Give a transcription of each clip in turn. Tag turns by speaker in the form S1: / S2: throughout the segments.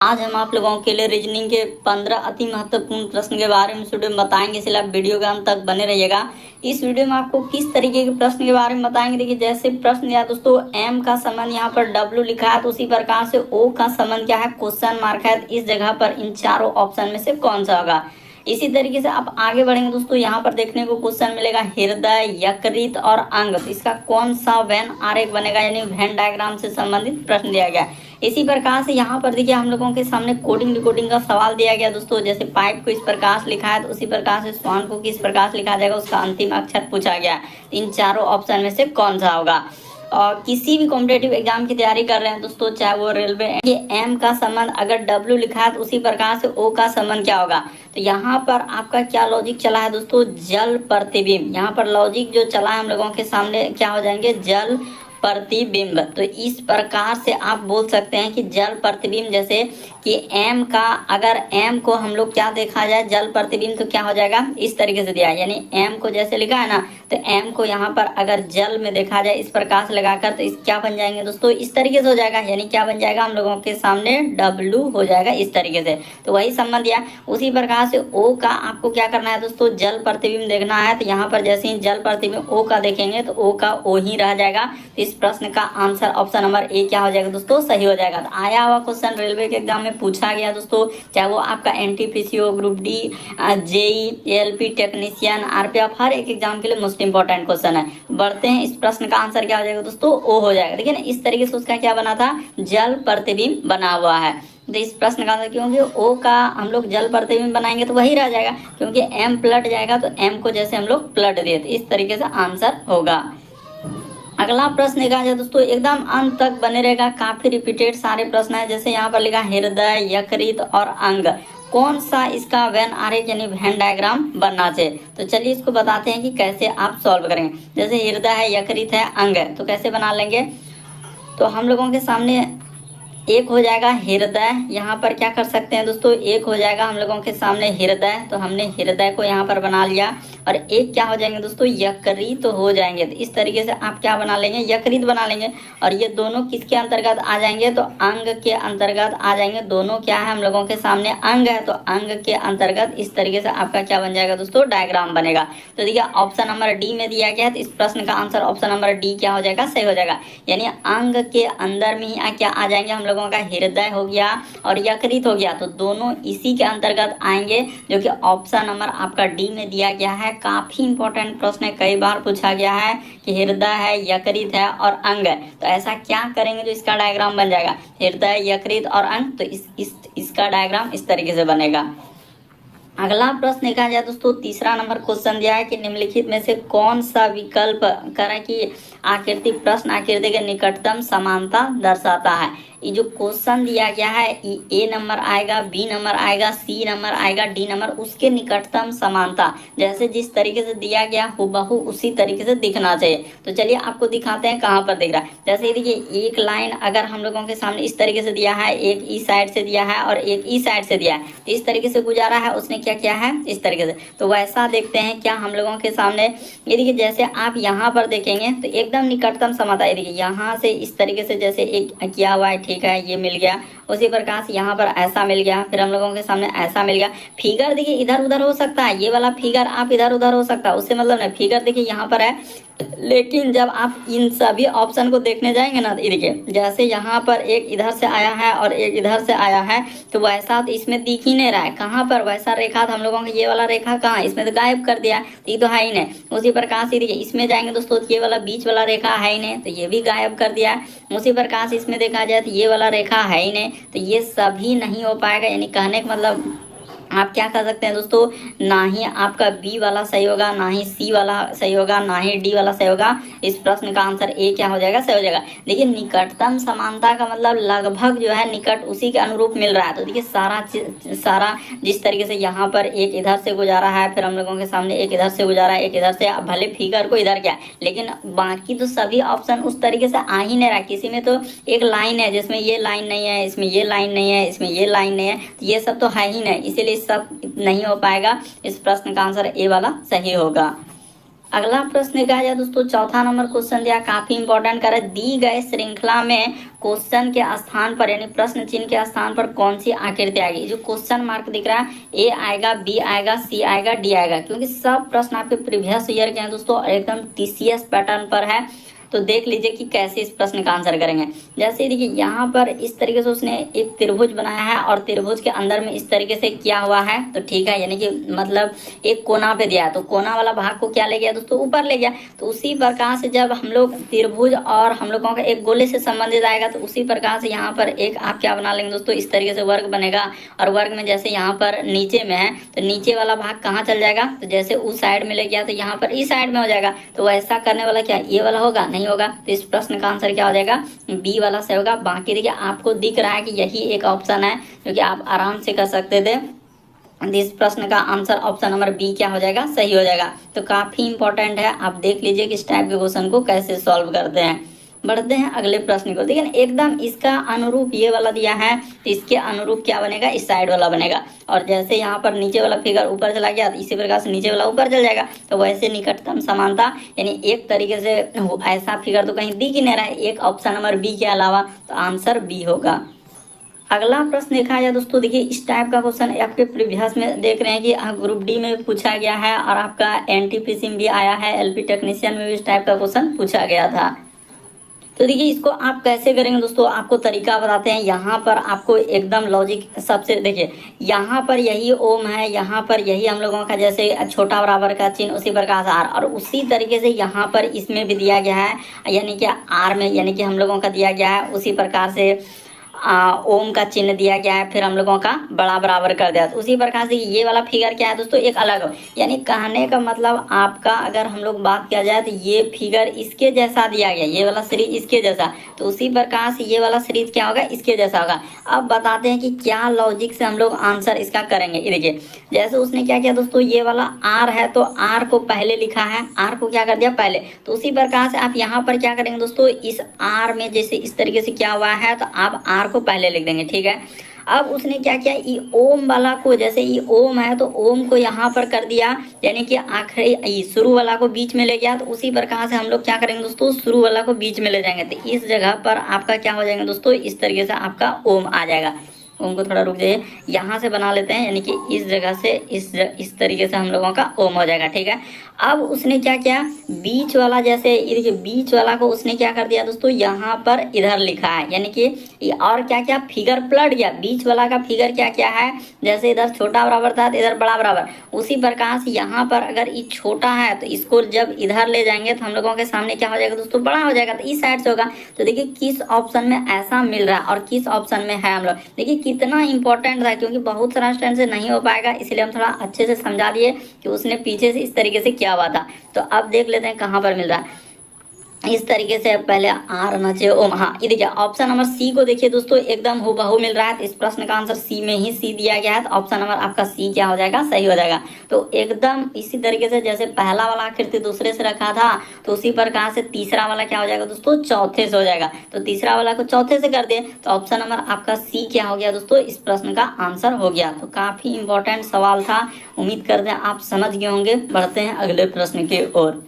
S1: आज हम आप लोगों के लिए रीजनिंग के 15 अति महत्वपूर्ण प्रश्न के बारे में इस वीडियो में बताएंगे, इसलिए आप वीडियो के अंत तक बने रहिएगा। इस वीडियो में आपको किस तरीके के प्रश्न के बारे में बताएंगे। देखिए, जैसे प्रश्न या दोस्तों एम का संबंध यहाँ पर डब्ल्यू लिखा है, तो उसी प्रकार से ओ का संबंध क्या है, क्वेश्चन मार्क है। इस जगह पर इन चारों ऑप्शन में से कौन सा होगा। इसी तरीके से आप आगे बढ़ेंगे दोस्तों, यहाँ पर देखने को क्वेश्चन मिलेगा हृदय, यकृत और अंग। तो इसका कौन सा वेन आरेख बनेगा, यानी वेन डायग्राम से संबंधित प्रश्न दिया गया। इसी प्रकार से यहाँ पर देखिए हम लोगों के सामने कोडिंग डिकोडिंग का सवाल दिया गया दोस्तों। जैसे पाइप को इस प्रकार से लिखा है, तो उसी प्रकार से स्वान को किस प्रकार से लिखा जाएगा, उसका अंतिम अक्षर पूछा गया। इन चारों ऑप्शन में से कौन सा होगा। और किसी भी कॉम्पिटेटिव एग्जाम की तैयारी कर रहे हैं दोस्तों, चाहे वो रेलवे, ये एम का संबंध अगर डब्ल्यू लिखा है, तो उसी प्रकार से ओ का संबंध क्या होगा। तो यहाँ पर आपका क्या लॉजिक चला है दोस्तों, जल प्रतिबिंब। यहाँ पर लॉजिक जो चला है हम लोगों के सामने क्या हो जाएंगे, जल प्रतिबिंब। तो इस प्रकार से आप बोल सकते हैं कि जल प्रतिबिंब, जैसे कि एम का अगर एम को हम लोग क्या देखा जाए, जल प्रतिबिंब, तो क्या हो जाएगा, इस तरीके से दिया है। यानी एम को जैसे लिखा है ना, तो एम को यहाँ पर अगर जल में देखा जाए इस प्रकार से लगाकर, तो इस क्या बन जाएंगे दोस्तों, इस तरीके से हो जाएगा। यानी क्या बन जाएगा, हम लोगों के सामने डब्लू हो जाएगा इस तरीके से। तो वही संबंध दिया। उसी प्रकार से ओ का आपको क्या करना है दोस्तों, जल प्रतिबिंब देखना है। तो यहाँ पर जैसे ही जल प्रतिबिंब ओ का देखेंगे, तो ओ का ओ ही रह जाएगा। इस प्रश्न का आंसर ऑप्शन नंबर ए क्या हो जाएगा दोस्तों, सही हो जाएगा। तो आया हुआ क्वेश्चन रेलवे के एग्जाम में पूछा गया दोस्तों, चाहे वो आपका एनटीपीसीओ, group D, JE, ALP technician, RPF, हर एक एग्जाम के लिए मोस्ट इंपॉर्टेंट क्वेश्चन है। बढ़ते हैं, इस प्रश्न का आंसर क्या हो जाएगा दोस्तों, ओ हो जाएगा। देखिए ना, इस तरीके से उसका क्या बना था, जल प्रतिबिंब बना हुआ है। तो इस प्रश्न का आंसर, क्योंकि ओ का हम लोग जल प्रतिबिंब बनाएंगे तो वही रह जाएगा, क्योंकि एम पलट जाएगा, तो एम को जैसे हम लोग पलट दिए, तो इस तरीके से आंसर होगा। अगला प्रश्न देखा जाए दोस्तों, एकदम अंत तक बने रहेगा, काफी रिपीटेड सारे प्रश्न है। जैसे यहाँ पर लिखा हृदय, यकृत और अंग, कौन सा इसका वेन आरेख यानी वेन डायग्राम बनना चाहिए। तो चलिए इसको बताते हैं कि कैसे आप सॉल्व करेंगे। जैसे हृदय है, यकृत है, अंग है, तो कैसे बना लेंगे। तो हम लोगों के सामने एक हो जाएगा हृदय, यहाँ पर क्या कर सकते हैं दोस्तों, एक हो जाएगा हम लोगों के सामने हृदय, तो हमने हृदय को यहाँ पर बना लिया। और एक क्या हो जाएंगे दोस्तों, यकृत हो जाएंगे। तो इस तरीके से आप क्या बना लेंगे, यकृत बना लेंगे। और ये दोनों किसके अंतर्गत आ जाएंगे, तो अंग के अंतर्गत आ जाएंगे। दोनों क्या है हम लोगों के सामने, अंग है, तो अंग के अंतर्गत इस तरीके से आपका क्या बन जाएगा दोस्तों, डायग्राम बनेगा। तो देखिए ऑप्शन नंबर डी में दिया गया है, तो इस प्रश्न का आंसर ऑप्शन नंबर डी क्या हो जाएगा, सही हो जाएगा। यानी अंग के अंदर में ही क्या आ जाएंगे, हम लोगों का हृदय हो गया और यकृत हो गया, तो दोनों इसी के अंतर्गत आएंगे, जो कि ऑप्शन नंबर आपका डी में दिया गया है। काफी इंपॉर्टेंट प्रश्न है, कई बार पूछा गया है कि हृदय है, यकृत है और अंग है, तो ऐसा क्या करेंगे जो इसका डायग्राम बन जाएगा, हृदय, यकृत और अंग। तो इसका डायग्राम इस तरीके से बनेगा। अगला प्रश्न देखा जाए दोस्तों, तीसरा नंबर क्वेश्चन दिया है कि निम्नलिखित में से कौन सा विकल्प करें कि आकृति प्रश्न आकृति के निकटतम समानता दर्शाता है। ये जो क्वेश्चन दिया गया है, ए नंबर आएगा, बी नंबर आएगा, सी नंबर आएगा, डी नंबर, उसके निकटतम समानता जैसे जिस तरीके से दिया गया हुबहू उसी तरीके से दिखना चाहिए। तो चलिए आपको दिखाते हैं कहाँ पर दिख रहा है। जैसे देखिए, एक लाइन अगर हम लोगों के सामने इस तरीके से दिया है, एक ई साइड से दिया है और एक ई साइड से दिया है, इस तरीके से गुजारा है, उसने क्या किया है, इस तरीके से। तो वैसा देखते हैं क्या हम लोगों के सामने, ये देखिए जैसे आप यहाँ पर देखेंगे तो एकदम निकटतम समानता है। देखिए यहाँ से इस तरीके से जैसे एक किया हुआ है, ठीक है, ये मिल गया। उसी प्रकार से यहाँ पर ऐसा मिल गया, फिर हम लोगों के सामने ऐसा मिल गया। फिगर देखिए इधर उधर हो सकता है, ये वाला फिगर आप इधर उधर हो सकता है, उससे मतलब नहीं, फिगर देखिए यहाँ पर है, लेकिन जब आप इन सभी ऑप्शन को देखने जाएंगे ना, देखिए जैसे यहाँ पर एक इधर से आया है और एक इधर से आया है, तो वैसा तो इसमें दिख ही नहीं रहा है। कहाँ पर वैसा रेखा था हम लोगों का, ये वाला रेखा कहाँ, इसमें तो गायब कर दिया, ये तो है ही नहीं। उसी प्रकार से देखिए इसमें जाएंगे दोस्तों, ये वाला बीच वाला रेखा है ही नहीं, तो ये भी गायब कर दिया है। उसी प्रकार से इसमें देखा जाए तो ये वाला रेखा है ही नहीं, तो ये सभी नहीं हो पाएगा। यानी कहने का मतलब आप क्या कर सकते हैं दोस्तों, ना ही आपका बी वाला सही होगा, ना ही सी वाला सही होगा, ना ही डी वाला सही होगा। इस प्रश्न का आंसर ए क्या हो जाएगा, सही हो जाएगा। देखिए निकटतम समानता का मतलब लगभग जो है निकट उसी के अनुरूप मिल रहा है। तो देखिए सारा जिस तरीके से यहाँ पर एक इधर से गुजारा है, फिर हम लोगों के सामने एक इधर से गुजारा है, एक इधर से, भले फिगर को इधर क्या, लेकिन बाकी तो सभी ऑप्शन उस तरीके से आ ही नहीं रहा। किसी में तो एक लाइन है जिसमें ये लाइन नहीं है, इसमें ये लाइन नहीं है, इसमें ये लाइन नहीं है, तो ये सब तो है ही नहीं, इसीलिए सब नहीं हो पाएगा। इस प्रश्न का आंसर ए वाला सही होगा। अगला प्रश्न कहा जाए दोस्तों, चौथा नंबर क्वेश्चन दिया, काफी इंपॉर्टेंट कर दी गए श्रृंखला में क्वेश्चन के स्थान पर यानी प्रश्न चिन्ह के स्थान पर कौन सी आकृति आएगी। जो क्वेश्चन मार्क दिख रहा है, ए आएगा, बी आएगा, सी आएगा, डी आएगा, क्योंकि सब प्रश्न आपके प्रीवियस ईयर के हैं दोस्तों और एकदम टीसीएस पैटर्न पर है। तो देख लीजिए कि कैसे इस प्रश्न का आंसर करेंगे। जैसे देखिए यहाँ पर इस तरीके से उसने एक त्रिभुज बनाया है और त्रिभुज के अंदर में इस तरीके से किया हुआ है, तो ठीक है, यानी कि मतलब एक कोना पे दिया है, तो कोना वाला भाग को क्या ले गया दोस्तों, ऊपर ले गया। तो उसी प्रकार से जब हम लोग त्रिभुज और हम लोगों का एक गोले से संबंधित आएगा, तो उसी प्रकार से यहाँ पर एक आप क्या बना लेंगे दोस्तों, इस तरीके से वर्ग बनेगा। और वर्ग में जैसे यहाँ पर नीचे में है, तो नीचे वाला भाग कहाँ चल जाएगा, तो जैसे उस साइड में ले गया तो यहाँ पर इस साइड में हो जाएगा। तो वैसा करने वाला क्या ये वाला होगा, नहीं होगा। तो इस प्रश्न का आंसर क्या हो जाएगा, बी वाला से होगा। बाकी देखिए आपको दिख रहा है कि यही एक ऑप्शन है जो कि आप आराम से कर सकते थे। इस प्रश्न का आंसर ऑप्शन नंबर बी क्या हो जाएगा, सही हो जाएगा। तो काफी इंपॉर्टेंट है, आप देख लीजिए कि इस टाइप के क्वेश्चन को कैसे सॉल्व करते हैं। बढ़ते हैं अगले प्रश्न को। देखिए एकदम इसका अनुरूप ये वाला दिया है, तो इसके अनुरूप क्या बनेगा, इस साइड वाला बनेगा। और जैसे यहाँ पर नीचे वाला फिगर ऊपर चला गया, तो इसी प्रकार से नीचे वाला ऊपर चल जाएगा। तो वैसे निकटतम समानता यानी एक तरीके से ऐसा फिगर तो कहीं दिख ही नहीं रहा है एक ऑप्शन नंबर बी के अलावा, तो आंसर बी होगा। अगला प्रश्न देखा जाए दोस्तों, देखिए इस टाइप का क्वेश्चन आपके प्रीवियस में देख रहे हैं कि ग्रुप डी में पूछा गया है और आपका एनटीपीसी में भी आया है, एलपी टेक्नीशियन में भी इस टाइप का क्वेश्चन पूछा गया था। तो देखिए इसको आप कैसे करेंगे दोस्तों, आपको तरीका बताते हैं। यहाँ पर आपको एकदम लॉजिक सबसे देखिए, यहाँ पर यही ओम है, यहाँ पर यही हम लोगों का जैसे छोटा बराबर का चिन्ह, उसी प्रकार से आर, और उसी तरीके से यहाँ पर इसमें भी दिया गया है, यानी कि आर में यानी कि हम लोगों का दिया गया है, उसी प्रकार से ओम का चिन्ह दिया गया है, फिर हम लोगों का बड़ा बराबर कर दिया। तो उसी प्रकार से ये वाला फिगर क्या है दोस्तों, एक अलग हो, यानी कहने का मतलब आपका अगर हम लोग बात किया जाए तो ये फिगर इसके जैसा दिया गया, ये वाला सीरीज इसके जैसा, तो उसी प्रकार से ये वाला सीरीज क्या होगा, इसके जैसा होगा। अब बताते हैं कि क्या लॉजिक से हम लोग आंसर इसका करेंगे। ये देखिए जैसे उसने क्या किया दोस्तों, ये वाला आर है तो आर को पहले लिखा है, आर को क्या कर दिया पहले, तो उसी प्रकार से आप यहाँ पर क्या करेंगे दोस्तों, इस आर में जैसे इस तरीके से क्या हुआ है, तो आप आर को पहले लिख देंगे, ठीक है। अब उसने क्या किया, ये ओम वाला को, जैसे ये ओम है तो ओम को यहाँ पर कर दिया, यानी कि आखिरी शुरू वाला को बीच में ले गया। तो उसी प्रकार से हम लोग क्या करेंगे दोस्तों, शुरू वाला को बीच में ले जाएंगे, तो इस जगह पर आपका क्या हो जाएगा दोस्तों, इस तरीके से आपका ओम आ जाएगा। ओम को थोड़ा रुक जाइए, यहाँ से बना लेते हैं, यानी कि इस जगह से इस तरीके से हम लोगों का ओम हो जाएगा, ठीक है। अब उसने क्या किया, बीच वाला जैसे देखिए बीच वाला को उसने क्या कर दिया दोस्तों, यहाँ पर इधर लिखा है, यानी कि और क्या क्या फिगर पलट गया, बीच वाला का फिगर क्या क्या है, जैसे इधर छोटा बराबर था तो इधर बड़ा बराबर, उसी प्रकार से यहाँ पर अगर ये छोटा है तो इसको जब इधर ले जाएंगे तो हम लोगों के सामने क्या हो जाएगा दोस्तों, बड़ा हो जाएगा, तो इस साइड से होगा। तो देखिए किस ऑप्शन में ऐसा मिल रहा है और किस ऑप्शन में है हम लोग, देखिए कितना इंपॉर्टेंट था, क्योंकि बहुत सारा स्टूडेंट से नहीं हो पाएगा, इसलिए हम थोड़ा अच्छे से समझा दिए कि उसने पीछे से इस तरीके से क्या हुआ था। तो अब देख लेते हैं कहाँ पर मिल रहा है। इस तरीके से पहले आर नचे ओम, हाँ ये देखिए ऑप्शन नंबर सी को देखिए दोस्तों एकदम हूबहू मिल रहा है। तो इस प्रश्न का आंसर सी में ही सी दिया गया है, तो ऑप्शन नंबर आपका सी क्या हो जाएगा, सही हो जाएगा। तो एकदम इसी तरीके से जैसे पहला वाला आकृति दूसरे से रखा था, तो उसी प्रकार से तीसरा वाला क्या हो जाएगा दोस्तों, चौथे से हो जाएगा। तो तीसरा वाला को चौथे से कर दिए, तो ऑप्शन नंबर आपका सी क्या हो गया दोस्तों, इस प्रश्न का आंसर हो गया। तो काफी इंपॉर्टेंट सवाल था, उम्मीद करते हैं आप समझ गए होंगे। बढ़ते हैं अगले प्रश्न की ओर।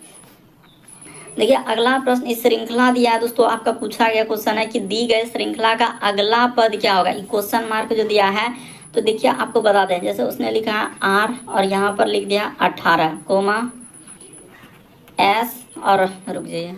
S1: देखिए अगला प्रश्न, इस श्रृंखला दिया है दोस्तों, आपका पूछा गया क्वेश्चन है कि दी गई श्रृंखला का अगला पद क्या होगा। क्वेश्चन मार्क जो दिया है, तो देखिए आपको बता दें, जैसे उसने लिखा है आर और यहाँ पर लिख दिया 18 कोमा एस, और रुक जाइए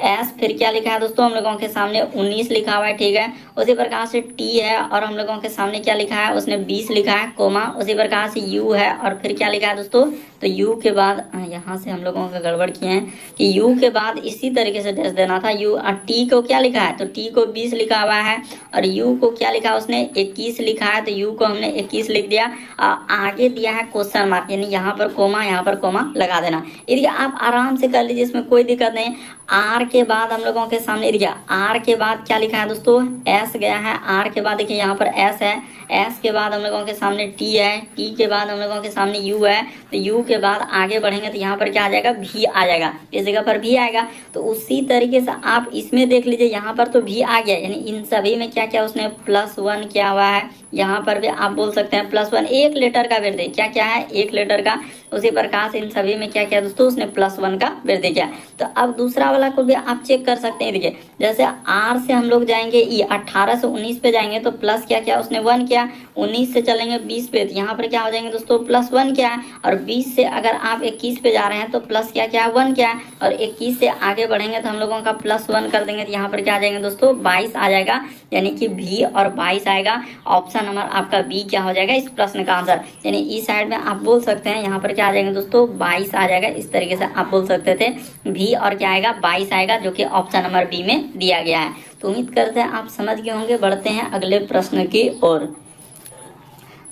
S1: एस, फिर क्या लिखा है दोस्तों, हम लोगों के सामने 19 लिखा हुआ है, ठीक है। उसी प्रकार से टी है और हम लोगों के सामने क्या लिखा है, उसने 20 लिखा है कोमा, उसी प्रकार से यू है और फिर क्या लिखा है दोस्तों, तो यू के बाद यहाँ से हम लोगों का गड़बड़ किए हैं कि यू के बाद इसी तरीके से डैश देना था यू, और टी को क्या लिखा है, तो टी को 20 लिखा हुआ है और यू को क्या लिखा है उसने 21 लिखा है, तो यू को हमने 21 लिख दिया। आगे दिया है क्वेश्चन मार्क, यानी यहाँ पर कोमा लगा देना। यदि आप आराम से कर लीजिए, इसमें कोई दिक्कत नहीं। आर के बाद हम लोगों के सामने देखिए आर के बाद क्या लिखा है दोस्तों, एस गया है, आर के बाद देखिए यहाँ पर एस है, एस के बाद हम लोगों के सामने टी है, टी के बाद हम लोगों के सामने यू है, तो यू के बाद आगे बढ़ेंगे तो यहाँ पर क्या आ जाएगा, भी आ जाएगा, इस जगह पर भी आएगा। तो उसी तरीके से आप इसमें देख लीजिए, यहाँ पर तो भी आ गया, यानी इन सभी में क्या क्या उसने +1 किया हुआ है। यहाँ पर भी आप बोल सकते हैं +1, एक लेटर का वृद्धि, क्या क्या है, एक लेटर का। उसी प्रकार से इन सभी में क्या क्या दोस्तों, उसने +1 का वृद्धि किया। तो अब दूसरा वाला को भी आप चेक कर सकते हैं। देखिए जैसे R से हम लोग जाएंगे, 18 से 19 पे जाएंगे तो प्लस क्या क्या उसने 1 किया। 19 से चलेंगे 20 पे, तो यहाँ पर क्या हो जाएंगे दोस्तों, +1 क्या है। और 20 से अगर आप 21 पे जा रहे हैं तो प्लस क्या क्या 1 क्या है। और 21 से आगे बढ़ेंगे तो हम लोगों का +1 कर देंगे, तो यहाँ पर क्या आ जाएंगे दोस्तों, 22 आ जाएगा, यानी कि भी और 22 आएगा। ऑप्शन नंबर आपका बी क्या हो जाएगा इस प्रश्न का आंसर। यानी इस साइड में आप बोल सकते हैं, यहाँ पर क्या आ जाएंगे दोस्तों, 22 आ जाएगा। इस तरीके से आप बोल सकते थे, भी और क्या आएगा, 22 आएगा, जो कि ऑप्शन नंबर बी में दिया गया है। तो उम्मीद करते हैं आप समझ गए होंगे। बढ़ते हैं अगले प्रश्न की ओर।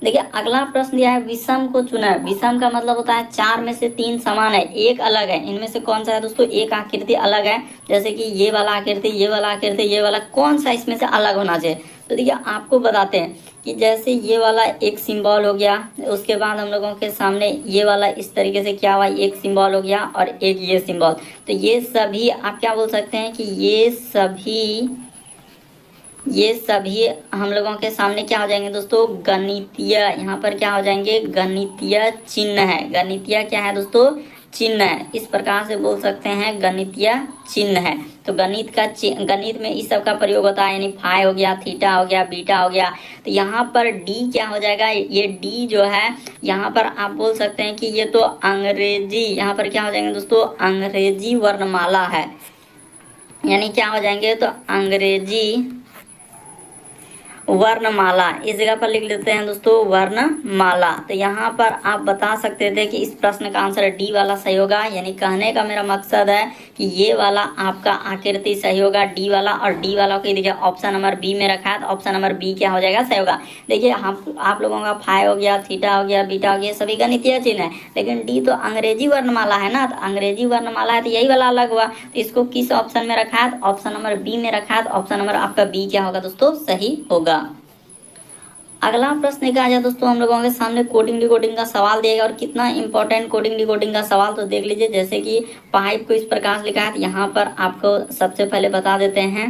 S1: देखिए अगला प्रश्न दिया है, विषम को चुना है। विषम का मतलब होता है 4 में से 3 समान है, एक अलग है। इनमें से कौन सा है दोस्तों, एक आकृति अलग है। जैसे कि ये वाला आकृति, ये वाला आकृति, ये वाला, कौन सा इसमें से अलग होना चाहिए। तो देखिए आपको बताते हैं कि जैसे ये वाला एक सिंबल हो गया, उसके बाद हम लोगों के सामने ये वाला इस तरीके से क्या हुआ, एक सिंबल हो गया और एक ये सिंबल। तो ये सभी आप क्या बोल सकते हैं कि ये सभी हम लोगों के सामने क्या हो जाएंगे दोस्तों, गणितीय। यहाँ पर क्या हो जाएंगे, गणितीय चिन्ह है। गणितीय क्या है दोस्तों, चिन्ह है। इस प्रकार से बोल सकते हैं गणितीय चिन्ह है। तो गणित में इस सब का प्रयोग होता है, यानी फाई हो गया, थीटा हो गया, बीटा हो गया। तो यहाँ पर डी क्या हो जाएगा, ये डी जो है यहाँ पर आप बोल सकते हैं कि ये तो अंग्रेजी, यहाँ पर क्या हो जाएंगे दोस्तों, अंग्रेजी वर्णमाला है। यानी क्या हो जाएंगे, तो अंग्रेजी वर्णमाला, इस जगह पर लिख लेते हैं दोस्तों वर्णमाला। तो यहाँ पर आप बता सकते थे कि इस प्रश्न का आंसर डी वाला सही होगा। यानी कहने का मेरा मकसद है कि ये वाला आपका आकृति सही होगा, डी वाला। और डी वाला को देखिए ऑप्शन नंबर बी में रखा है, तो ऑप्शन नंबर बी क्या हो जाएगा, सही होगा। देखिए आप लोगों का फाई हो गया, थीटा हो गया, बीटा हो गया, सभी गणितीय चिन्ह है, लेकिन डी तो अंग्रेजी वर्णमाला है ना। तो अंग्रेजी वर्णमाला है तो यही वाला अलग हुआ। तो इसको किस ऑप्शन में रखा है, ऑप्शन नंबर बी में रखा है। तो ऑप्शन नंबर आपका बी क्या होगा दोस्तों, सही होगा। अगला प्रश्न क्या आ जाए दोस्तों, हम लोगों के सामने कोडिंग डिकोडिंग का सवाल दिएगा। और कितना इंपॉर्टेंट कोडिंग डिकोडिंग का सवाल, तो देख लीजिए। जैसे कि पाइप को इस प्रकार लिखा है, तो यहाँ पर आपको सबसे पहले बता देते हैं,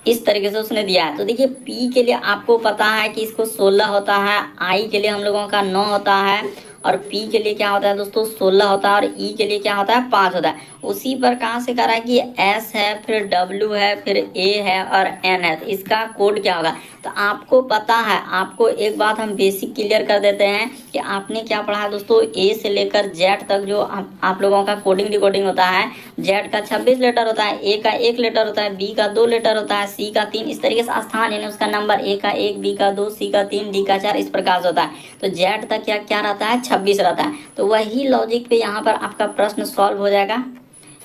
S1: इस तरीके से उसने दिया है। तो देखिए पी के लिए आपको पता है कि इसको 16 होता है, आई के लिए हम लोगों का 9 होता है, और पी के लिए क्या होता है दोस्तों, 16 होता है, और ई के लिए क्या होता है, 5 होता है। उसी प्रकार से कह रहा है कि एस है, फिर डब्ल्यू है, फिर ए है और एन है। तो इसका कोड क्या होगा। तो आपको पता है, आपको एक बात हम बेसिक क्लियर कर देते हैं कि आपने क्या पढ़ा है दोस्तों, ए से लेकर जेड तक जो आप लोगों का कोडिंग डिकोडिंग होता है, जेड का 26 लेटर होता है, ए का 1 लेटर होता है, बी का 2 लेटर होता है, सी का 3, इस तरीके से स्थान यानी उसका नंबर, ए का 1, बी का 2, सी का 3, डी का 4, इस प्रकार से होता है। तो जेड तक क्या क्या रहता है, 26 रहता है। तो वही लॉजिक पे यहाँ पर आपका प्रश्न सॉल्व हो जाएगा।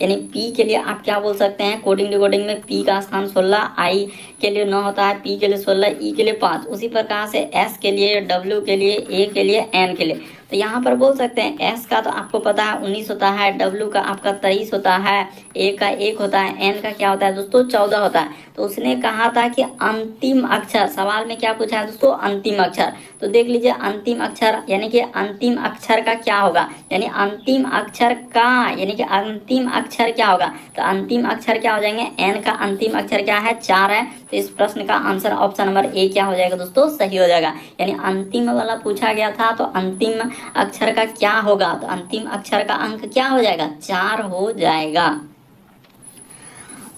S1: यानी पी के लिए आप क्या बोल सकते हैं, कोडिंग डिकोडिंग में पी का स्थान 16, आई के लिए 9 होता है, पी के लिए 16, ई के लिए 5। उसी प्रकार से एस के लिए, डब्ल्यू के लिए, ए के लिए, एन के लिए। तो यहाँ पर बोल सकते हैं एस का तो आपको पता है 19 होता है, डब्ल्यू का आपका 23 होता है, ए का 1 होता है, एन का क्या होता है दोस्तों, 14 होता है। तो उसने कहा था कि अंतिम अक्षर, सवाल में क्या पूछा है दोस्तों, अंतिम अक्षर। तो देख लीजिए अंतिम अक्षर यानी कि अंतिम अक्षर का क्या होगा, यानी अंतिम अक्षर का, यानी कि अंतिम अक्षर क्या होगा। तो अंतिम अक्षर क्या हो जाएंगे, एन का अंतिम अक्षर क्या है, 4 है। तो इस प्रश्न का आंसर ऑप्शन नंबर ए क्या हो जाएगा दोस्तों, सही हो जाएगा। यानी अंतिम वाला पूछा गया था, तो अंतिम अक्षर का क्या होगा, तो अंतिम अक्षर का अंक क्या हो जाएगा, 4 हो जाएगा।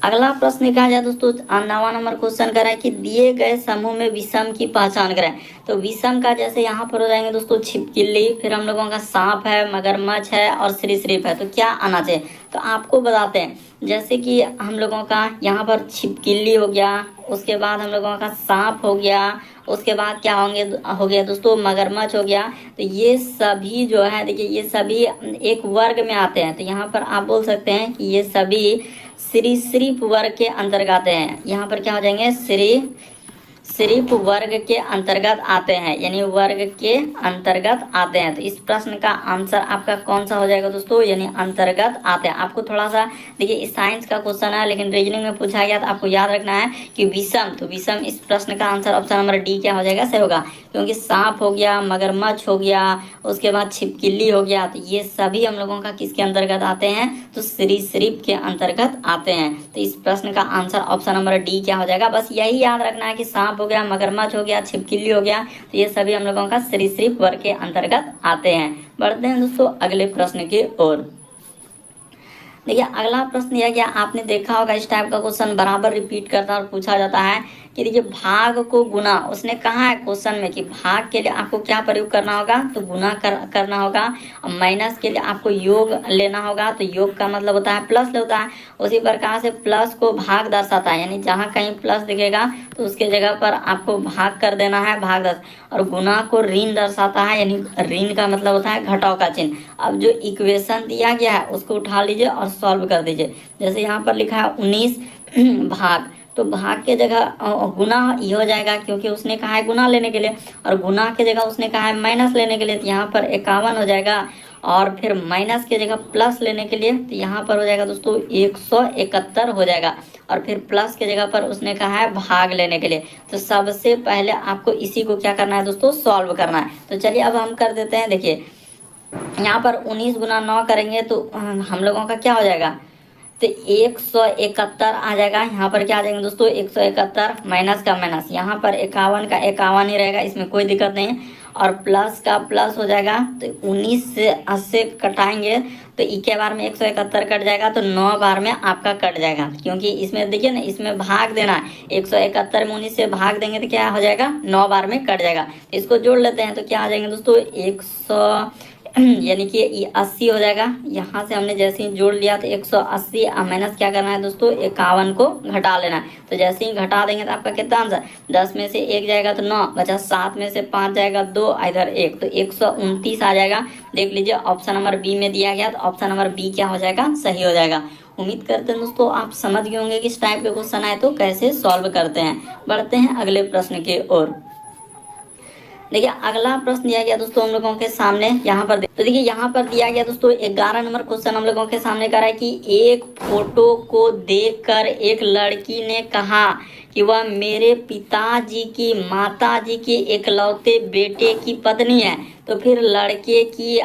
S1: अगला प्रश्न कहा जाए दोस्तों, 9वां नंबर क्वेश्चन कर रहा है कि दिए गए समूह में विषम की पहचान करें। तो विषम का जैसे यहाँ पर हो जाएंगे दोस्तों छिपकली, फिर हम लोगों का सांप है, मगरमच्छ है और सरीसृप है। तो क्या आना चाहिए, तो आपको बताते हैं। जैसे कि हम लोगों का यहाँ पर छिपकली हो गया, उसके बाद हम लोगों का सांप हो गया, उसके बाद क्या हो गया दोस्तों, मगरमच्छ हो गया। तो ये सभी जो है देखिए, ये सभी एक वर्ग में आते हैं। तो यहाँ पर आप बोल सकते हैं कि ये सभी सरीसृप वर्ग के अंतर्गत हैं। यहाँ पर क्या हो जाएंगे, सिर्फ वर्ग के अंतर्गत आते हैं, यानी वर्ग के अंतर्गत आते हैं। तो इस प्रश्न का आंसर आपका कौन सा हो जाएगा दोस्तों, यानी अंतर्गत आते हैं। आपको थोड़ा सा देखिए साइंस का क्वेश्चन है लेकिन रीजनिंग में पूछा गया, तो आपको याद रखना है कि विषम, तो विषम इस प्रश्न का आंसर ऑप्शन नंबर डी क्या हो जाएगा, सही होगा। क्योंकि सांप हो गया, मगरमच्छ हो गया, उसके बाद छिपकली हो गया, तो ये सभी हम लोगों का किसके अंतर्गत आते हैं, तो सरीसृप के अंतर्गत आते हैं। तो इस प्रश्न का आंसर ऑप्शन नंबर डी क्या हो जाएगा। बस यही याद रखना है कि सांप हो गया, मगरमच्छ हो गया, छिपकली हो गया, तो ये सभी हम लोगों का सरीसृप वर्ग के अंतर्गत आते हैं। बढ़ते हैं दोस्तों अगले प्रश्न की ओर। देखिए अगला प्रश्न यह क्या, आपने देखा होगा इस टाइप का क्वेश्चन बराबर रिपीट करता है और पूछा जाता है कि देखिए भाग को गुना, उसने कहा है क्वेश्चन में कि भाग के लिए आपको क्या प्रयोग करना होगा, तो गुना करना होगा। और माइनस के लिए आपको योग लेना होगा, तो योग का मतलब होता है प्लस होता है। उसी प्रकार से प्लस को भाग दर्शाता है, यानी जहाँ कहीं प्लस दिखेगा तो उसके जगह पर आपको भाग कर देना है, भाग दर्श। और गुना को ऋण दर्शाता है, यानी ऋण का मतलब होता है घटाव का चिन्ह। अब जो इक्वेशन दिया गया है उसको उठा लीजिए और सॉल्व कर दीजिए। जैसे यहाँ पर लिखा है 19 भाग, तो भाग के जगह गुना ये हो जाएगा, क्योंकि उसने कहा है गुना लेने के लिए, और गुना के जगह उसने कहा है माइनस लेने के लिए, तो यहाँ पर 51 हो जाएगा। और फिर माइनस के जगह प्लस लेने के लिए, तो यहाँ पर हो जाएगा दोस्तों 171 हो जाएगा। और फिर प्लस के जगह पर उसने कहा है भाग लेने के लिए, तो सबसे पहले आपको इसी को क्या करना है दोस्तों, सॉल्व करना है। तो चलिए अब हम कर देते हैं। देखिए यहाँ पर 19 गुना 9 करेंगे तो हम लोगों का क्या हो जाएगा, तो 171 आ जाएगा। यहाँ पर क्या आ जाएंगे दोस्तों, 171 माइनस का माइनस, यहाँ पर 51 का 51 ही रहेगा, इसमें कोई दिक्कत नहीं है। और प्लस का प्लस हो जाएगा, तो 19 से 80 कटाएंगे तो इक्के बार में 171 कट जाएगा, तो 9 बार में आपका कट जाएगा। क्योंकि इसमें देखिए ना, इसमें भाग देना है, 171 में 19 से भाग देंगे तो क्या हो जाएगा, 9 बार में कट जाएगा। तो इसको जोड़ लेते हैं, तो क्या आ जाएंगे दोस्तों 100 यानी कि ये 80 हो जाएगा। यहाँ से हमने जैसे ही जोड़ लिया तो 180 माइनस क्या करना है दोस्तों, 51 को घटा लेना है। तो जैसे ही घटा देंगे तो आपका कितना आंसर, 10 में से 1 जाएगा तो 9 बचा, 7 में से 5 जाएगा 2, इधर 1, तो 129 आ जाएगा। देख लीजिए ऑप्शन नंबर बी में दिया गया, तो ऑप्शन नंबर बी क्या हो जाएगा, सही हो जाएगा। उम्मीद करते हैं दोस्तों आप समझ गए होंगे कि इस टाइप के क्वेश्चन आए तो कैसे सॉल्व करते हैं। बढ़ते हैं अगले प्रश्न की ओर। देखिए अगला प्रश्न दिया गया दोस्तों हम लोगों के सामने, यहाँ पर तो देखिए यहाँ पर दिया गया दोस्तों 11 नंबर क्वेश्चन हम लोगों के सामने कर रहा है कि एक फोटो को देखकर एक लड़की ने कहा कि वह मेरे पिताजी की माताजी के इकलौते बेटे की पत्नी है। तो फिर लड़के की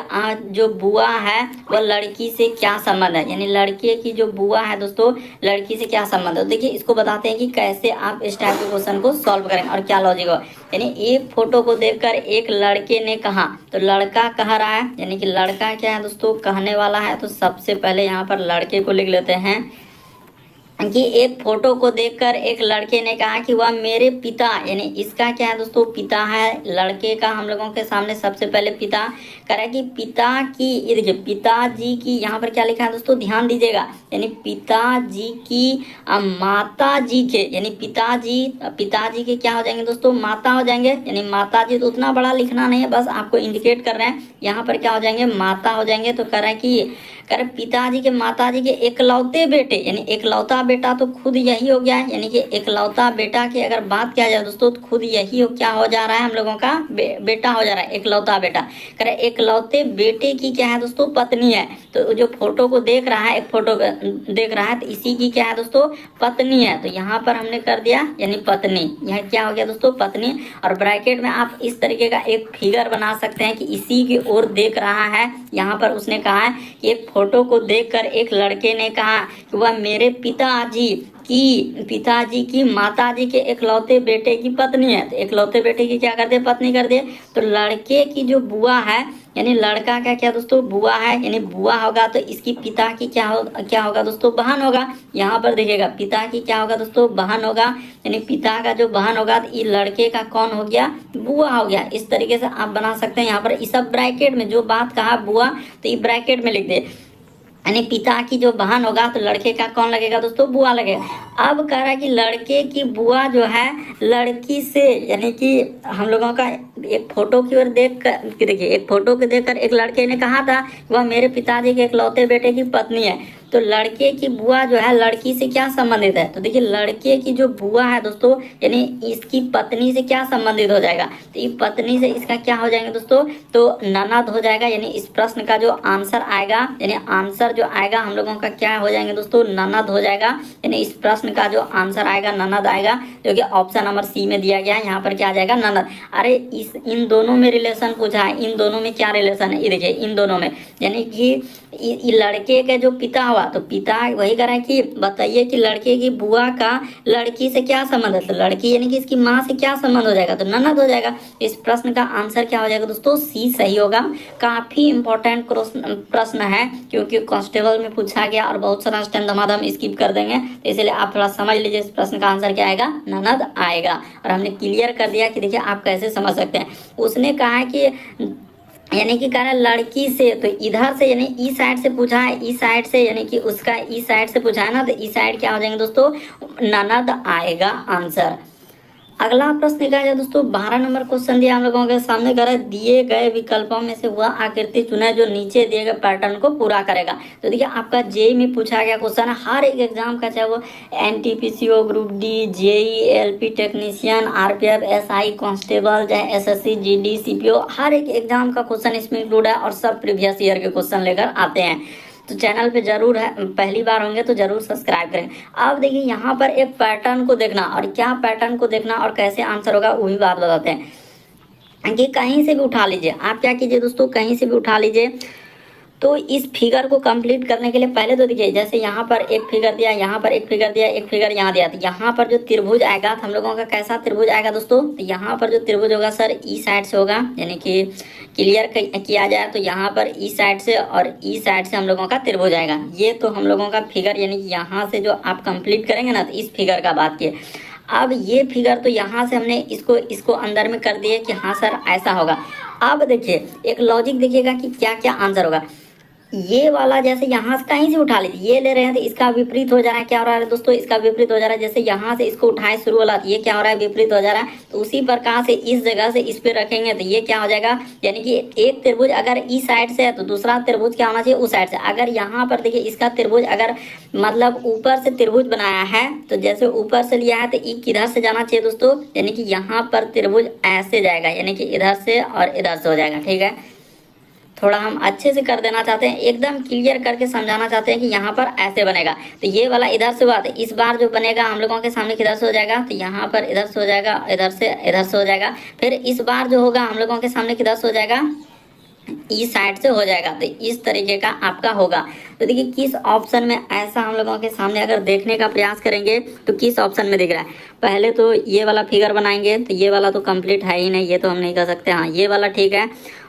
S1: जो बुआ है वह लड़की से क्या संबंध है, यानी लड़के की जो बुआ है दोस्तों लड़की से क्या संबंध है। तो देखिए इसको बताते हैं कि कैसे आप इस टाइप के क्वेश्चन को सॉल्व करेंगे और क्या लॉजिक हो। यानी एक फोटो को देखकर एक लड़के ने कहा, तो लड़का कह रहा है, यानी कि लड़का क्या है दोस्तों, कहने वाला है। तो सबसे पहले यहाँ पर लड़के को लिख लेते हैं कि एक फोटो को देखकर एक लड़के ने कहा कि वह मेरे पिता, यानी इसका क्या है दोस्तों, पिता है लड़के का। हम लोगों के सामने सबसे पहले पिता कह रहा है कि पिता की, ये देखिए पिताजी की, यहाँ पर क्या लिखा है दोस्तों, ध्यान दीजिएगा, यानी पिताजी की माता जी के, यानी पिताजी के क्या हो जाएंगे दोस्तों, माता हो जाएंगे। यानी माता जी तो उतना बड़ा लिखना नहीं है, बस आपको इंडिकेट कर रहे हैं, यहाँ पर क्या हो जाएंगे, माता हो जाएंगे। तो कह रहा है कि पिताजी के माताजी के एकलौते बेटे, यानी एकलौता बेटा तो खुद यही हो गया है, यानी कि एकलौता बेटा की अगर बात किया जाए दोस्तों तो खुद यही क्या हो जा रहा है, हम लोगों का बेटा हो जा रहा है, एकलौता बेटा। करे एकलौते बेटे की क्या है दोस्तों, पत्नी है। तो जो फोटो को देख रहा है, एक फोटो देख रहा है, तो इसी की क्या है दोस्तों, पत्नी है। तो यहाँ पर हमने कर दिया यानी पत्नी, यह क्या हो गया दोस्तों, पत्नी। और ब्रैकेट में आप इस तरीके का एक फिगर बना सकते हैं कि इसी की ओर देख रहा है। यहाँ पर उसने कहा है कि एक फोटो को देखकर एक लड़के ने कहा कि वह मेरे पिताजी की माताजी के इकलौते बेटे की पत्नी है। तो इकलौते बेटे की क्या कर दे, पत्नी कर दे। तो लड़के की जो बुआ है, यानी लड़का का क्या दोस्तों, बुआ है, यानी बुआ होगा तो इसकी पिता की क्या होगा दोस्तों, बहन होगा। यहाँ पर देखिएगा पिता की क्या होगा दोस्तों, बहन होगा, यानी पिता का जो बहन होगा तो ये लड़के का कौन हो गया, बुआ हो गया। इस तरीके से आप बना सकते हैं। यहाँ पर इस सब ब्रैकेट में जो बात कहा बुआ, तो ये ब्रैकेट में लिख दे, यानी पिता की जो बहन होगा तो लड़के का कौन लगेगा दोस्तों, बुआ लगेगा। अब कह रहा है कि लड़के की बुआ जो है लड़की से, यानी कि हम लोगों का एक फोटो की ओर देख कर, देखिए एक फोटो को देखकर एक लड़के ने कहा था वह मेरे पिताजी के इकलौते बेटे की पत्नी है। तो लड़के की बुआ जो है लड़की से क्या संबंधित है, तो देखिए लड़के की जो बुआ है दोस्तों यानी इसकी पत्नी से क्या संबंधित हो जाएगा, तो ये पत्नी से इसका क्या हो जाएंगे दोस्तों, तो ननद हो जाएगा। यानी इस प्रश्न का जो आंसर आएगा यानी आंसर जो आएगा हम लोगों का क्या हो जाएंगे दोस्तों, ननद हो जाएगा। यानी इस प्रश्न का जो आंसर आएगा ननद आएगा, जो कि ऑप्शन नंबर सी में दिया गया है। यहाँ पर क्या आ जाएगा, ननद। अरे इन दोनों में रिलेशन पूछा है, इन दोनों में क्या रिलेशन है, ये देखिए इन दोनों में यानी कि लड़के के जो पिता हुआ तो पिता वही कह रहा है कि बताइए कि लड़के की बुआ का लड़की से क्या संबंध है, तो लड़की यानी कि इसकी माँ से क्या संबंध हो जाएगा, तो ननद हो जाएगा। इस प्रश्न का आंसर क्या हो जाएगा दोस्तों, सी सही होगा। काफी इंपॉर्टेंट प्रश्न है क्योंकि कांस्टेबल में पूछा गया और बहुत सारा स्टैंड धमाधम स्किप कर देंगे, तो इसलिए आप थोड़ा समझ लीजिए इस प्रश्न का आंसर क्या आएगा, ननद आएगा। और हमने क्लियर कर दिया कि देखिए आप कैसे समझ सकते हैं। उसने कहा है कि यानी कि कह रहा है लड़की से, तो इधर से यानी ई साइड से पूछा है, ई साइड से यानी कि उसका ई साइड से पूछा है ना, तो ई साइड क्या हो जाएंगे दोस्तों, ननद आएगा आंसर। अगला प्रश्न क्या है दोस्तों, 12 नंबर क्वेश्चन दिया हम लोगों के सामने, कह रहा है दिए गए विकल्पों में से वह आकृति चुने जो नीचे दिए गए पैटर्न को पूरा करेगा। तो देखिए आपका जेई में पूछा गया क्वेश्चन है, हर एक एग्जाम का, चाहे वो एनटीपीसीओ, group D, JE, LP technician, RPF, SI, constable, चाहे एसएससी, जीडी, सीपीओ, हर एक एग्जाम का क्वेश्चन इसमें इंक्लूड है और सब प्रीवियस ईयर के क्वेश्चन लेकर आते हैं। तो चैनल पे जरूर है, पहली बार होंगे तो जरूर सब्सक्राइब करें। अब देखिए यहाँ पर एक पैटर्न को देखना और क्या पैटर्न को देखना और कैसे आंसर होगा वो भी बात बताते हैं कि कहीं से भी उठा लीजिए। आप क्या कीजिए दोस्तों, कहीं से भी उठा लीजिए। तो इस फिगर को कंप्लीट करने के लिए पहले तो देखिए जैसे यहाँ पर एक फिगर दिया, यहाँ पर एक फिगर दिया, एक फिगर यहाँ दिया, तो यहाँ पर जो त्रिभुज आएगा तो हम लोगों का कैसा त्रिभुज आएगा दोस्तों, तो यहाँ पर जो त्रिभुज होगा सर ई साइड से होगा। यानी कि क्लियर किया जाए तो यहाँ पर ई साइड से और ई साइड से हम लोगों का त्रिभुज आएगा। ये तो हम लोगों का फिगर यानी कि यहाँ से जो आप कंप्लीट करेंगे ना, तो इस फिगर का बात किए। अब ये फिगर तो यहाँ से हमने इसको अंदर में कर दिए कि हाँ सर ऐसा होगा। अब देखिए एक लॉजिक देखिएगा कि क्या क्या आंसर होगा। ये वाला जैसे यहाँ से कहीं से उठा लीजिए, ये ले रहे हैं तो इसका विपरीत हो जा रहा है, क्या हो रहा है दोस्तों, इसका विपरीत हो जा रहा है। जैसे यहाँ से इसको उठाए शुरू वाला, ये क्या हो रहा है, विपरीत हो जा रहा है। तो उसी प्रकार से इस जगह से इस पे रखेंगे तो ये क्या हो जाएगा, यानी कि एक त्रिभुज अगर इस साइड से है तो दूसरा त्रिभुज क्या होना चाहिए, उस साइड से। अगर यहाँ पर देखिए इसका त्रिभुज अगर मतलब ऊपर से त्रिभुज बनाया है तो जैसे ऊपर से लिया है तो ई किधर से जाना चाहिए दोस्तों, यानी कि यहाँ पर त्रिभुज ऐसे जाएगा, यानी कि इधर से और इधर से हो जाएगा। ठीक है, थोड़ा हम अच्छे से कर देना चाहते हैं, एकदम क्लियर करके समझाना चाहते हैं कि यहाँ पर ऐसे बनेगा। तो ये वाला इधर से हुआ तो इस बार जो बनेगा हम लोगों के सामने किधर से हो जाएगा, तो यहाँ पर इधर से हो जाएगा, इधर से हो जाएगा। फिर इस बार जो होगा हम लोगों के सामने किधर से हो जाएगा, इस साइड से हो जाएगा। तो इस तरीके का आपका होगा। तो देखिए किस ऑप्शन में ऐसा हम लोगों के सामने अगर देखने का प्रयास करेंगे तो किस ऑप्शन में दिख रहा है। पहले तो ये वाला फिगर बनाएंगे तो ये वाला तो कंप्लीट है ही नहीं, ये तो हम नहीं कर सकते। हाँ ये वाला ठीक है।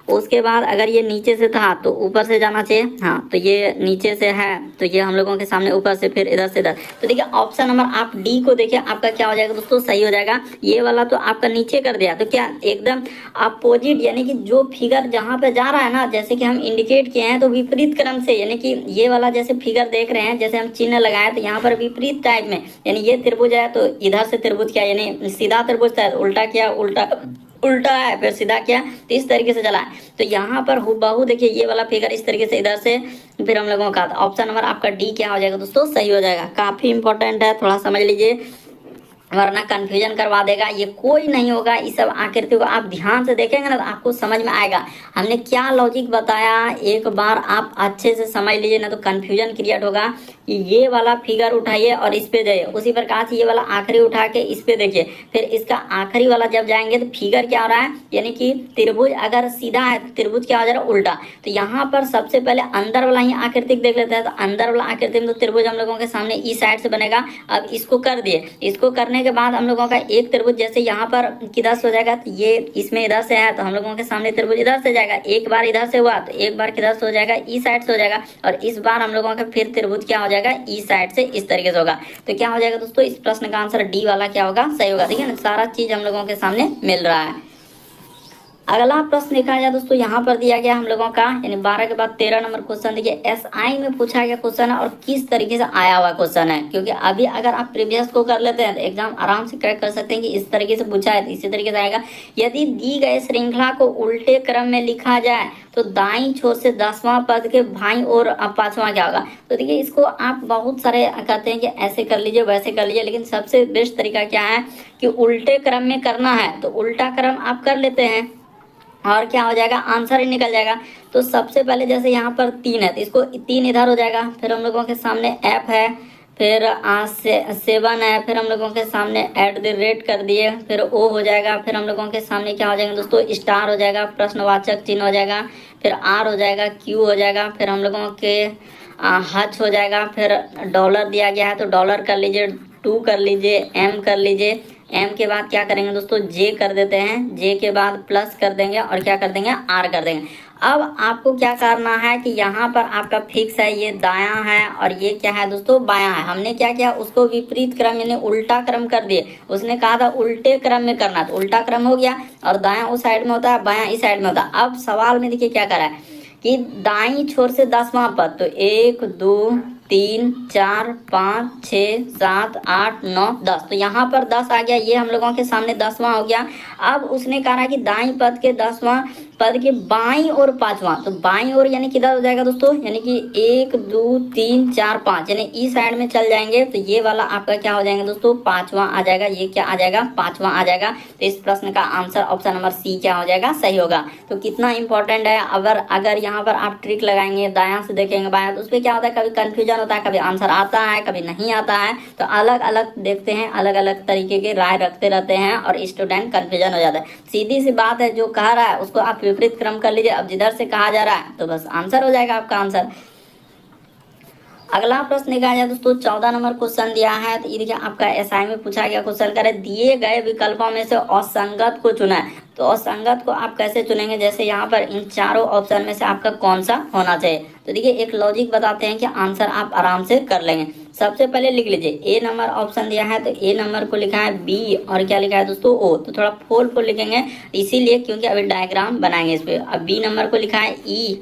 S1: उसके बाद अगर ये नीचे से था तो ऊपर से जाना चाहिए। हाँ तो ये नीचे से है तो ये हम लोगों के सामने ऊपर से, फिर इधर से इधर। तो देखिए ऑप्शन नंबर आप डी को देखिए, आपका क्या हो जाएगा दोस्तों, सही हो जाएगा। ये वाला तो आपका नीचे कर दिया तो क्या एकदम अपोजिट, यानी कि जो फिगर जहाँ पे जा रहा है ना, जैसे कि हम इंडिकेट किए हैं तो विपरीत क्रम से, यानी कि ये वाला जैसे फिगर देख रहे हैं, जैसे हम चिन्ह लगाए तो यहाँ पर विपरीत टाइप में, यानी ये त्रिभुज है तो इधर से त्रिभुज क्या, यानी सीधा त्रिभुज था, उल्टा किया, उल्टा है, फिर सीधा किया, तो इस तरीके से चला है। तो यहाँ पर हुबहू देखिए ये वाला फिगर इस तरीके से इधर से, फिर हम लोगों का ऑप्शन नंबर आपका डी क्या हो जाएगा दोस्तों, सही हो जाएगा। काफी इंपॉर्टेंट है, थोड़ा समझ लीजिए वरना कंफ्यूजन करवा देगा। ये कोई नहीं होगा, इस सब आकृति को आप ध्यान से देखेंगे ना तो आपको समझ में आएगा हमने क्या लॉजिक बताया। एक बार आप अच्छे से समझ लीजिए ना तो कंफ्यूजन क्रिएट होगा कि ये वाला फिगर उठाइए और इस पे जाइए, उसी प्रकार से ये वाला आखिरी उठा के इस पे देखिए, फिर इसका आखिरी वाला जब जाएंगे तो फिगर क्या हो रहा है, यानी कि त्रिभुज अगर सीधा है तो त्रिभुज क्या हो जा रहा है, उल्टा। तो यहाँ पर सबसे पहले अंदर वाला ही आकृति देख लेते हैं। तो अंदर वाला आकृति में तो त्रिभुज हम लोगों के सामने इस साइड से बनेगा। अब इसको कर दिए, इसको करने के बाद हम लोगों का एक त्रिभुज जैसे यहाँ पर किधर से हो जाएगा, तो ये इसमें इधर से है तो हम लोगों के सामने त्रिभुज इधर से जाएगा। एक बार इधर से हुआ तो एक बार किधर से हो जाएगा, इस साइड से हो जाएगा। और इस बार हम लोगों का फिर त्रिभुज क्या हो जाएगा, इस साइड से इस तरीके से होगा। तो क्या हो जाएगा दोस्तों, इस प्रश्न का आंसर डी वाला क्या होगा, सही होगा। ठीक है ना, सारा चीज हम लोगों के सामने मिल रहा है। अगला प्रश्न देखा जाए दोस्तों, यहाँ पर दिया गया हम लोगों का यानी 12 के बाद 13 नंबर क्वेश्चन। देखिए एसआई में पूछा गया क्वेश्चन है और किस तरीके से आया हुआ क्वेश्चन है, क्योंकि अभी अगर आप प्रीवियस को कर लेते हैं तो एग्जाम आराम से क्रैक कर सकते हैं कि इस तरीके से पूछा है तो इसी तरीके से आएगा। यदि दी गए श्रृंखला को उल्टे क्रम में लिखा जाए तो दाईं छोर से 10वां पद के भाई और 5वां क्या होगा। तो देखिए इसको आप बहुत सारे कहते हैं कि ऐसे कर लीजिए वैसे कर लीजिए, लेकिन सबसे बेस्ट तरीका क्या है कि उल्टे क्रम में करना है तो उल्टा क्रम आप कर लेते हैं और क्या हो जाएगा, आंसर ही निकल जाएगा। तो सबसे पहले जैसे यहाँ पर 3 है तो इसको 3 इधर हो जाएगा, फिर हम लोगों के सामने एफ है, फिर 7 है, फिर हम लोगों के सामने @ कर दिए, फिर ओ हो जाएगा, फिर हम लोगों के सामने क्या हो जाएगा दोस्तों, स्टार हो जाएगा, प्रश्नवाचक चिन्ह हो जाएगा, फिर आर हो जाएगा, क्यू हो जाएगा, फिर हम लोगों के हच हो जाएगा, फिर डॉलर दिया गया है तो डॉलर कर लीजिए, 2 कर लीजिए, एम कर लीजिए, एम के बाद क्या करेंगे दोस्तों, जे कर देते हैं, जे के बाद प्लस कर देंगे और क्या कर देंगे, आर कर देंगे। अब आपको क्या करना है कि यहाँ पर आपका फिक्स है, ये दायां है और ये क्या है दोस्तों, बायां है। हमने क्या किया, उसको विपरीत क्रम यानी उल्टा क्रम कर दिए। उसने कहा था उल्टे क्रम में करना, तो उल्टा क्रम हो गया और दायां उस साइड में होता है, बायां इस साइड में होता है। अब सवाल में देखिए क्या करा है कि दाईं छोर से 10वां पद, तो 1 2 3 4 5 6 7 8 9 10, तो यहाँ पर 10 आ गया, ये हम लोगों के सामने 10वां हो गया। अब उसने कहा कि दाईं पद के 10वां पद के बाईं और 5वां, तो बाईं और यानी किधर हो जाएगा दोस्तों, यानी कि 1 2 3 4 5 यानी इस साइड में चल जाएंगे तो ये वाला आपका क्या हो जाएगा दोस्तों, 5वां आ जाएगा। ये क्या आ जाएगा, 5वां आ जाएगा। तो इस प्रश्न का आंसर ऑप्शन नंबर सी क्या हो जाएगा, सही होगा। तो कितना इंपॉर्टेंट है, अगर यहाँ पर आप ट्रिक लगाएंगे, दायां से देखेंगे बायां, तो उसमें क्या होता है, कभी कंफ्यूजन होता है, कभी आंसर आता है कभी नहीं आता है, तो अलग अलग देखते हैं, अलग अलग तरीके के राय रखते रहते हैं और स्टूडेंट कंफ्यूजन हो जाता है। सीधी सी बात है, जो कह रहा है उसको आप विपरीत क्रम कर लीजिए। अब जिधर से कहा जा रहा है तो बस आंसर हो जाएगा आपका आंसर। अगला प्रश्न देखा जाए दोस्तों, 14 नंबर क्वेश्चन दिया है। तो ये देखिए आपका एसआई में पूछा गया क्वेश्चन करे दिए गए विकल्पों में से असंगत को चुना है। तो असंगत को आप कैसे चुनेंगे, जैसे यहाँ पर इन चारों ऑप्शन में से आपका कौन सा होना चाहिए। तो देखिए एक लॉजिक बताते हैं कि आंसर आप आराम से कर लेंगे। सबसे पहले लिख लीजिए ए नंबर ऑप्शन दिया है, तो ए नंबर को लिखा है बी और क्या लिखा है दोस्तों, ओ। तो थोड़ा फोल फोल लिखेंगे इसीलिए क्योंकि अभी डायग्राम बनाएंगे इस पे। अब बी नंबर को लिखा है ई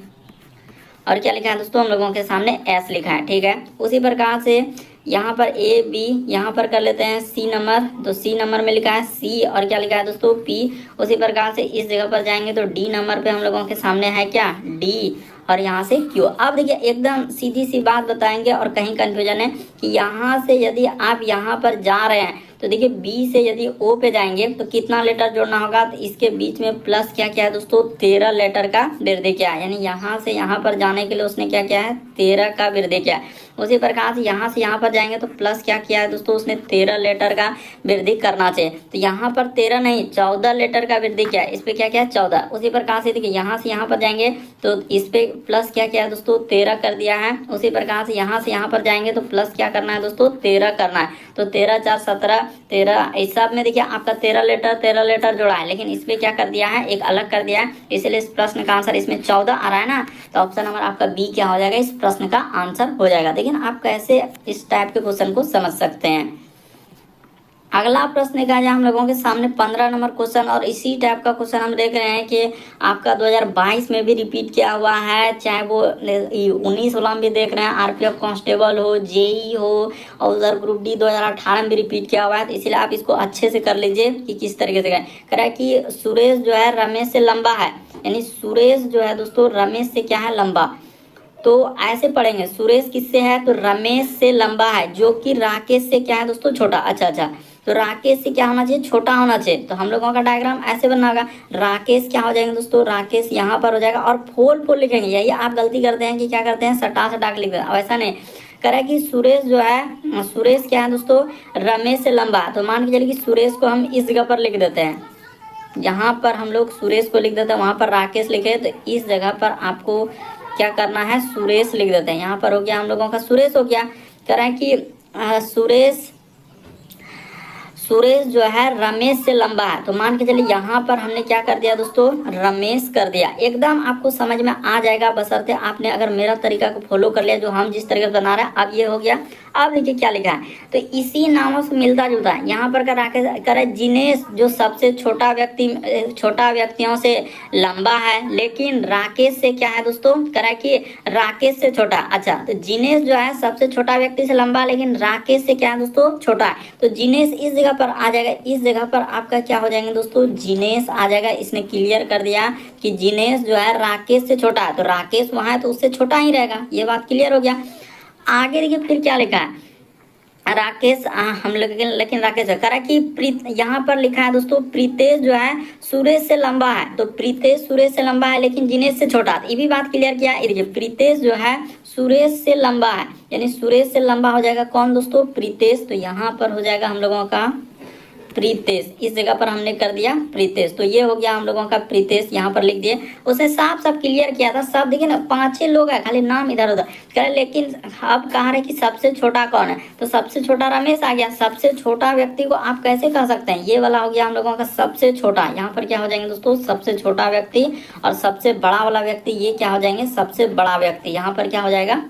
S1: और क्या लिखा है दोस्तों, हम लोगों के सामने एस लिखा है, ठीक है। उसी प्रकार से यहाँ पर ए बी, यहाँ पर कर लेते हैं सी नंबर, तो सी नंबर में लिखा है सी और क्या लिखा है दोस्तों, पी। उसी प्रकार से इस जगह पर जाएंगे तो डी नंबर पे हम लोगों के सामने है क्या, डी और यहाँ से क्यू। अब देखिए एकदम सीधी सी बात बताएंगे और कहीं कंफ्यूजन है कि यहाँ से यदि आप यहाँ पर जा रहे हैं तो देखिए बी से यदि ओ पे जाएंगे तो कितना लेटर जोड़ना होगा, तो इसके बीच में प्लस क्या क्या है दोस्तों, 13 लेटर का वृद्धि क्या है, यानी यहाँ से यहाँ पर जाने के लिए उसने क्या किया है, 13 का वृद्धि किया है। उसी प्रकार से यहाँ पर जाएंगे तो प्लस क्या किया है दोस्तों, उसने 13 लेटर का वृद्धि करना चाहिए। तो यहाँ पर 13 नहीं 14 लेटर का वृद्धि किया है, इस पे क्या किया है 14। उसी प्रकार से देखिए यहाँ से यहाँ पर जाएंगे तो इस पे प्लस क्या किया है दोस्तों, 13 कर दिया है। उसी प्रकार से यहाँ पर जाएंगे तो प्लस क्या करना है दोस्तों, 13 करना है। तो 13 4 17 13, इस सब में देखिए आपका 13 लेटर जोड़ा है, लेकिन इस पे क्या कर दिया है, एक अलग कर दिया है, इसलिए इस प्रश्न का आंसर इसमें 14 आ रहा है ना। तो ऑप्शन नंबर आपका बी क्या हो जाएगा, इस प्रश्न का आंसर हो जाएगा। लेकिन आप कैसे इस टाइप के क्वेश्चन को समझ सकते हैं। अगला प्रश्न देखा जाए हम लोगों के सामने 15 नंबर क्वेश्चन, और इसी टाइप का क्वेश्चन हम देख रहे हैं कि आपका 2022 में भी रिपीट किया हुआ है, चाहे वो 19 वाला में भी देख रहे हैं, आरपीएफ कांस्टेबल हो, जेई हो, और उधर ग्रुप डी 2018 में भी रिपीट किया हुआ है। तो इसलिए आप इसको अच्छे से कर लीजिए कि किस तरीके से करें। कि सुरेश जो है रमेश से लंबा है, यानी सुरेश जो है दोस्तों रमेश से क्या है, लंबा। तो ऐसे पढ़ेंगे, सुरेश किससे है, तो रमेश से लंबा है, जो कि राकेश से क्या है दोस्तों, छोटा। अच्छा, तो राकेश से क्या होना चाहिए, छोटा होना चाहिए। तो हम लोगों का डायग्राम ऐसे बनना होगा, राकेश क्या हो जाएंगे दोस्तों, राकेश यहाँ पर हो जाएगा और फोल लिखेंगे। यही आप गलती करते हैं कि क्या करते हैं, सटा के लिख देते हैं। ऐसा नहीं करें कि सुरेश जो है, सुरेश क्या है दोस्तों, रमेश से लंबा। तो मान के चलिए कि सुरेश को हम इस जगह पर लिख देते हैं, यहाँ पर हम लोग सुरेश को लिख देते हैं, वहाँ पर राकेश लिखे, तो इस जगह पर आपको क्या करना है, सुरेश लिख देते हैं। यहाँ पर हो गया हम लोगों का सुरेश हो गया। कह रहे हैं कि सुरेश जो है रमेश से लंबा है। तो मान के चलिए यहाँ पर हमने क्या कर दिया दोस्तों, रमेश कर दिया। एकदम आपको समझ में आ जाएगा, बशर्ते आपने अगर मेरा तरीका को फॉलो कर लिया, जो हम जिस तरीके से बना रहे हैं। अब ये हो गया। अब देखिए क्या लिखा है, तो इसी नामों से मिलता जुलता है। यहाँ पर करे जिनेश जो सबसे छोटा व्यक्तियों से लंबा है, लेकिन राकेश से क्या है दोस्तों, करा कि राकेश से छोटा। अच्छा, तो जिनेश जो है सबसे छोटा व्यक्ति से लंबा, लेकिन राकेश से क्या है दोस्तों, छोटा है। तो जिनेश इस जगह पर आ जाएगा, इस जगह पर आपका क्या हो जाएंगे दोस्तों, जिनेश आ जाएगा। इसने क्लियर कर दिया कि जिनेश जो है राकेश से छोटा है, तो राकेश वहां है तो उससे छोटा ही रहेगा। ये बात क्लियर हो गया। आगे देखिए फिर क्या लिखा है, राकेश हम लोग, लेकिन राकेश करा कि यहाँ पर लिखा है दोस्तों, प्रीतेश जो है सुरेश से लंबा है। तो प्रीतेश सुरेश से लंबा है, लेकिन जिनेश से छोटा है। ये भी बात क्लियर किया। देखिए प्रीतेश जो है सुरेश से लंबा है, यानी सुरेश से लंबा हो जाएगा कौन दोस्तों, प्रीतेश। तो यहाँ पर हो जाएगा हम लोगों का प्रीतेश, इस जगह पर हमने कर दिया प्रीतेश। तो ये हो गया हम लोगों का प्रीतेश, यहाँ पर लिख दिए। उसे साफ साफ क्लियर किया था, सब देखिए ना 5-6 लोग हैं, खाली नाम इधर उधर करे। लेकिन अब कहा रहे कि सबसे छोटा कौन है, तो सबसे छोटा रमेश आ गया। सबसे छोटा व्यक्ति को आप कैसे कह सकते हैं, ये वाला हो गया हम लोगों का सबसे छोटा। यहाँ पर क्या हो जाएंगे दोस्तों, सबसे छोटा व्यक्ति, और सबसे बड़ा वाला व्यक्ति ये क्या हो जाएंगे, सबसे बड़ा व्यक्ति। यहाँ पर क्या हो जाएगा,